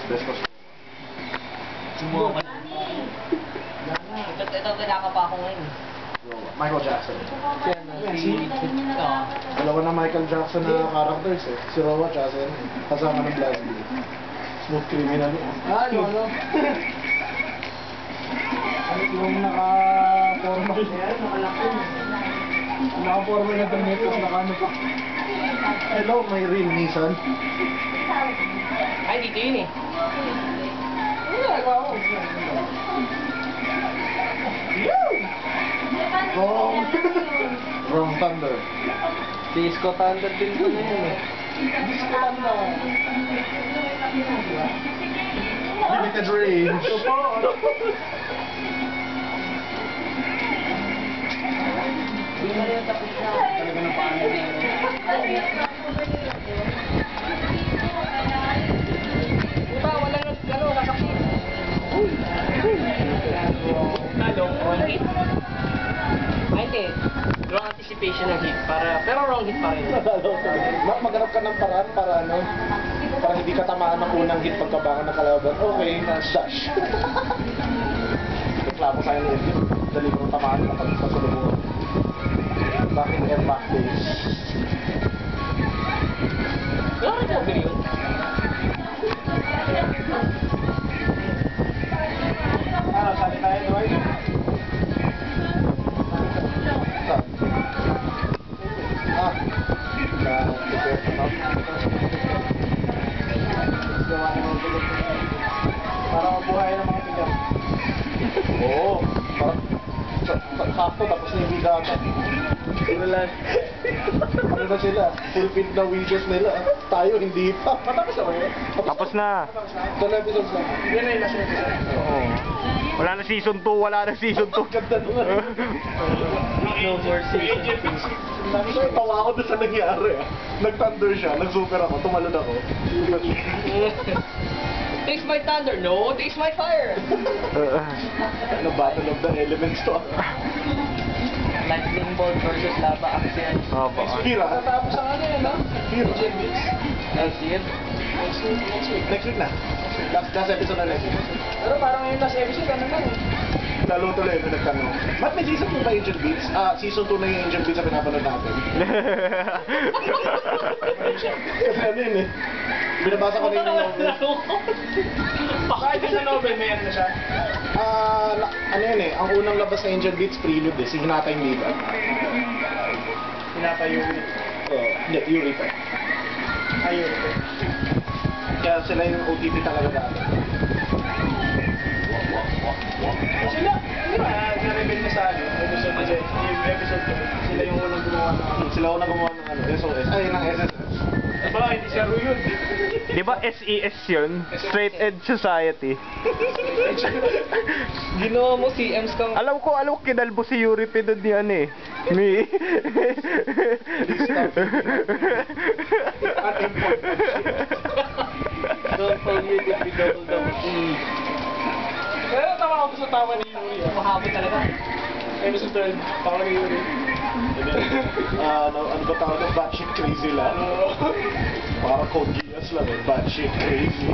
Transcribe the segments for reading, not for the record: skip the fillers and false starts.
Best ko. Sumuha ka na. Ito kinakapa ako ngayon. Michael Jackson. Dalawa na Michael Jackson na characters eh. Si Rowa tsaka si kasama ng Blast Blue. Smooth criminal. Ano? Yung naka-formal. Naka-formal na damit, tapos naka-ano pa. Hello, may ring Nissan. Ay, dito yun eh. Ano nagawa ko? Wrong Thunder. Disco Thunder din ko na yun eh. Disco Thunder. Limited range. Hindi na rin tapos na. Talaga ng paano na yun. Puta, wala nang kasaksi. Wrong hit. Ay, hindi. Wrong anticipation ng hit. Pero wrong hit pa rin. Maghanap ka ng paraan para ano? Para hindi ka tamaan ng unang hit pagkabangan ng kalaban. Okay, dash. Reklamo sa'yo ng hit. Dali ko tamaan ng pagkasalubungan. Back in air back days. Wala rin po yun. Sali tayo, Dwight. Para mabuhay ng mga pigar. Oo. Parang sakto tapos na yung bigata. Ano na sila? Fulfilled na wishes nila. Tayo hindi pa. Matapos ako yun. Tapos na. 12 episodes lang. Yan na yung last episode. Oo. Wala na season 2, wala na season 2. Ganda naman. No more season. So, tawa ako doon sa nangyari. Nag-thunder siya, nag-super ako, tumalon ako. Taste my thunder. No, taste my fire. Ano, battle of the elements to. Lightning bolt versus lava action. Opo. Hira. Tapos ang ano yun, no? Hira. Next year. Next week na. Last episode na next week. Pero parang yung last episode, ano lang. Lalo tuloy na nagtanong. Ba't may season 2 ba Angel Beats? Season 2 na yung Angel Beats na pinapanood natin. Kasi ano yun eh. Binabasa ko na yung novel. Kahit sa novel, may ano na siya. Ano yun eh, ang unang labas na Angel Beats prelude eh, si Hinata yung Liga. Pinatayo yun. Hindi, Yuri pa. Ayun. Kaya sila yung OTP talaga dati. Sila, di ba, na-reveal na sa ano, episode na siya, yung episode 2, sila yung unang gumawa ng ano. Sila unang gumawa ng ano, SOS. Ay, ng SSS. Baka hindi siya yun. Di ba SES yun? Straight Edge Society. Ginawa mo CMs kang... Alam ko kinalbo si Yuri Pinod ni ano eh. Ni... Don't forget to be double. Pero tama ako sa tawa ni Yuri. Mahabot talaga. Episode 12, tawa ni Yuri. Ano ba tawag ng batshit crazy lang? Parang Code Geass lang eh, batshit crazy.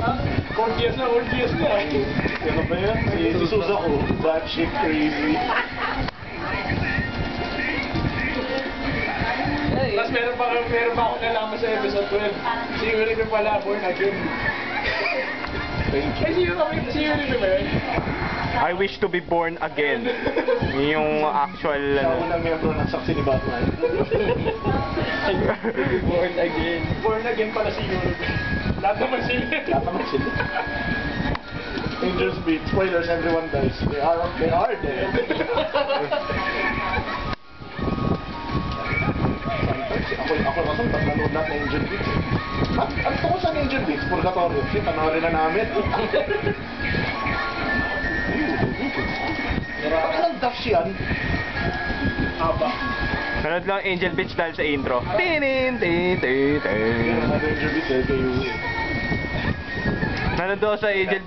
Code Geass na, Old Geass na. Ano ba yan? Si Suzuko, batshit crazy. Tapos meron pa ako nalaman sa episode 12. Si Yuri na pala, born again. Thank you. Eh, si Yuri na ba yun? I wish to be born again. Yung actual... Siya ang unang miyembro ng saksi ni Batman. Born again. Born again pala si Yuri. Lahat naman sila. Lahat naman sila. Angels Beat, spoilers, everyone dies. They are dead. Ako kasi pag nanood lahat ng Angel Beats eh. Ang tungkol sa Angel Beats, Purgatorio. Kasi panoorin na namin. Bakit ang dash yan? Haba. Nanood lang Angel Beats dahil sa intro. Tinin, tin, tin, tin. Angel Beats eh, kayo. Nanood ako sa Angel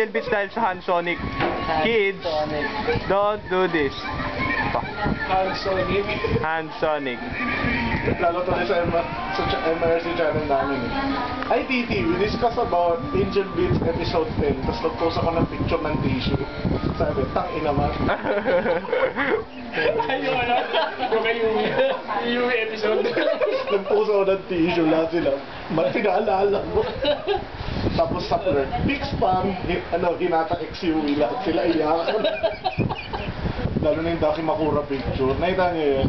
Beats dahil sa Hansonic. Kids, don't do this. Hansonic. Hansonic. Lalo to sa MRC channel namin eh. Ay, Titi, we discuss about Angel Beats episode 10. Tapos nag-post ako ng picture ng tissue. Sabi, tangin naman. Ayun, ano? Yung kay Yui episode. Nag-post ako ng tissue, lahat sila. Pinaalala mo. Tapos sa flirt, big spam, hinata ex-Yui, lahat sila iyak. Lalo na yung Dakimakura picture. Nakita niyo yun?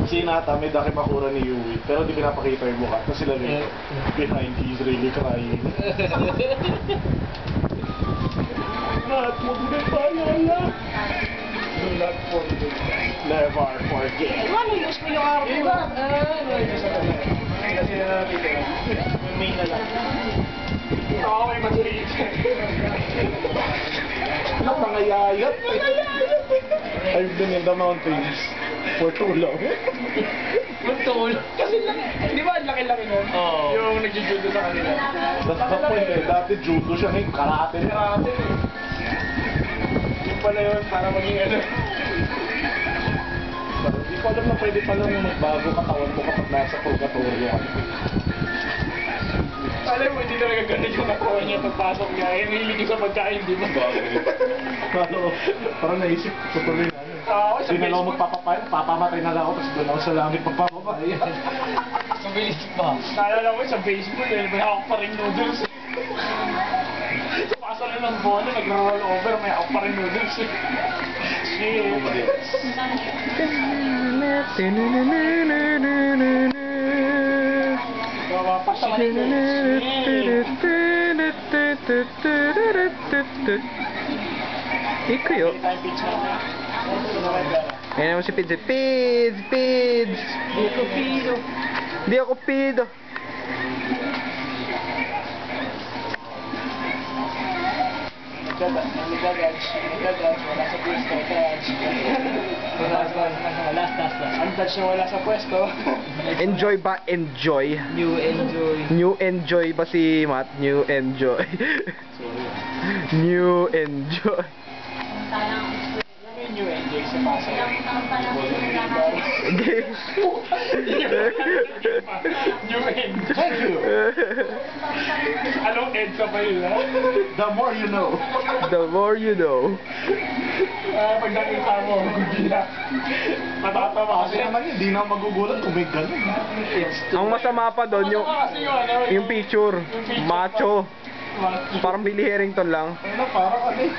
Kasi hinata, may Dakimakura ni Yui. Pero di pinapakita yung mukha. Tapos sila rin, behind, he's really crying. Lahat mo pinapayala. Do not forget. Never forget. Ano, use mo yung araw ko. Diba? Kasi dito, yung main na lang. Oo, may matulit. Ano, nangayayat? I've been in the mountains for too long. Magtul. Kasi lang, di ba ang laki-laki nun? Oo. Yung nagjujudo sa kanila. That's the point eh. Dati judo siya, ngayon karate. Karate. Yung pala yun, para maging ano. Hindi ko alam na pwede pala yung magbago katawan mo kapag nasa purgatorio ka. Alam mo, hindi talaga ganun yung katawan niya pagpasok niya. Yung hilig sa pagkain, di ba? Ano, parang naisip ko tuloy na. Oo, sa Hindi na lang Facebook. papamatay na lang ako, tapos doon ako sa langit magpapapay. Mabilis pa. Naalala ko sa Facebook, may hawak pa rin noodles. Sa paso na ng bono, nag-roll over, may hawak pa rin noodles. Shit. Mapapasama ni Ikuyo. Time pitch na. Ayan naman si Pids. Pids! Pids! Di ko pido. Di ako pido. Nagagage, wala sa pwesto, touch. Last. Ang touch na wala sa pwesto. Enjoy ba? Enjoy. You enjoy. New enjoy ba si Matt? New enjoy. New enjoy. Yung enjoy sa paso. New enjoy. Thank you. Anong ed ka pa yun, ha? The more you know. The more you know. Pag nakita mo, gugila. Matatawa Kasi naman yun, di na magugulat kung may ganun. Ang masama pa doon Kasi yung ano, yung picture. Macho. Parang Billy Harrington lang. Ano, parang ano eh.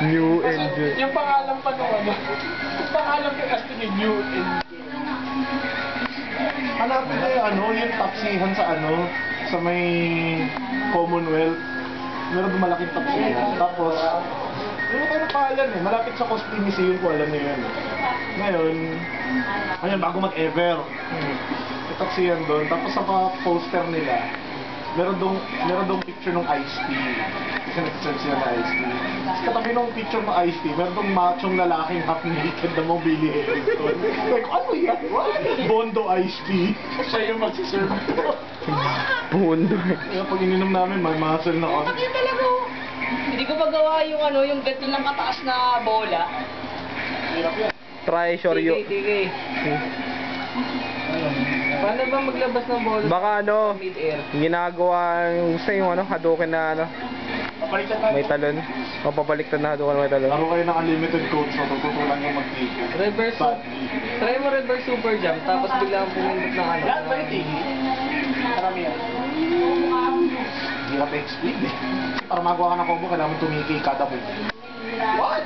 New Kasi enjoy. yung pangalan pa nung ano, yung pangalan ko kasi ni New Enjoy. Hanapin na yung ano, yung taksihan sa ano, sa may Commonwealth. Meron doon malaking taksihan. Tapos, hindi mo tayo ng pangalan eh. Malapit sa Cosplay Museum ko, alam niyo yun. Ngayon, bago mag-ever. May taksihan doon. Tapos sa poster nila, meron dong picture ng Ice-T. Kasi nag-search sila na Ice-T. Katabi ng picture ng Ice-T, meron dong machong lalaking half naked na mong Billy Harrington. Like, ano yan? What? Bondo Ice-T. Siya yung magsiserve. Pundo. Kaya pag ininom namin, may muscle na kami. Hindi ko magawa yung ano, yung gatil ng kataas na bola. Hirap yan. Try Shoryo. Tigay. Paano ba maglabas ng bola Baka ano, sa mid-air? ginagawa gusto yung ano, Hadouken na ano, Papalitan tayo. may talon. O papaliktad na Hadouken na may talon. Laro kayo ng unlimited code, so tututulan nyo mag-tiki. Reverse Try mo reverse super jump, tapos biglang pumindot ng ano. Lahat ba yung tiki? Marami yan. Hirap explain eh. Para magawa ka ng combo, kailangan tumiki kada move. What?